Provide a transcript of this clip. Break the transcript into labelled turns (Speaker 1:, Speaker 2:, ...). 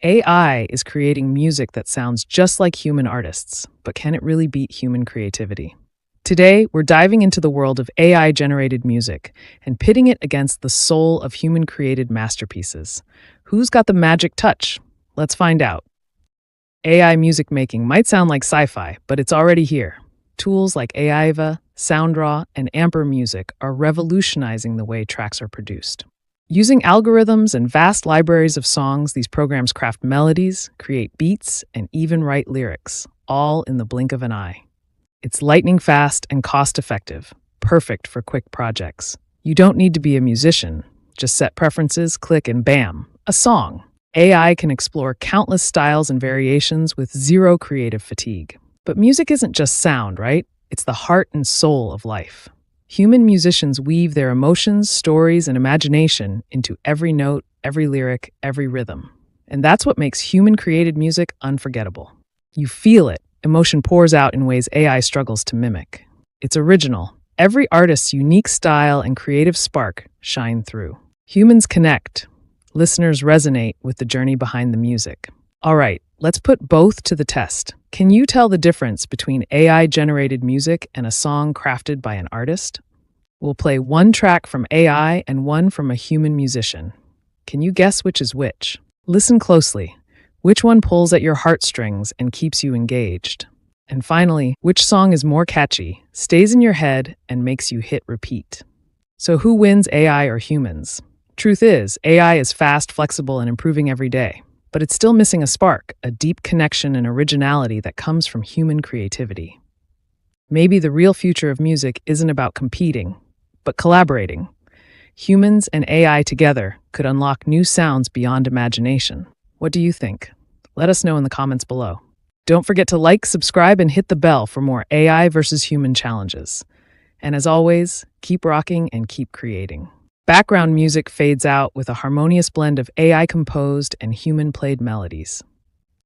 Speaker 1: AI is creating music that sounds just like human artists, but can it really beat human creativity? Today, we're diving into the world of AI generated music and pitting it against the soul of human created masterpieces. Who's got the magic touch? Let's find out. AI music making might sound like sci fi, but it's already here. Tools like AIVA, SoundRaw, and Amper Music are revolutionizing the way tracks are produced. Using algorithms and vast libraries of songs, these programs craft melodies, create beats, and even write lyrics, all in the blink of an eye. It's lightning fast and cost effective, perfect for quick projects. You don't need to be a musician. Just set preferences, click, and bam, a song. AI can explore countless styles and variations with zero creative fatigue. But music isn't just sound, right? It's the heart and soul of life. Human musicians weave their emotions, stories, and imagination into every note, every lyric, every rhythm. And that's what makes human-created music unforgettable. You feel it. Emotion pours out in ways AI struggles to mimic. It's original. Every artist's unique style and creative spark shine through. Humans connect. Listeners resonate with the journey behind the music. All right, let's put both to the test. Can you tell the difference between AI-generated music and a song crafted by an artist? We'll play one track from AI and one from a human musician. Can you guess which is which? Listen closely. Which one pulls at your heartstrings and keeps you engaged? And finally, which song is more catchy, stays in your head, and makes you hit repeat? So who wins, AI or humans? Truth is, AI is fast, flexible, and improving every day. But it's still missing a spark, a deep connection and originality that comes from human creativity. Maybe the real future of music isn't about competing, but collaborating. Humans and AI together could unlock new sounds beyond imagination. What do you think? Let us know in the comments below. Don't forget to like, subscribe, and hit the bell for more AI versus human challenges. And as always, keep rocking and keep creating. Background music fades out with a harmonious blend of AI-composed and human-played melodies.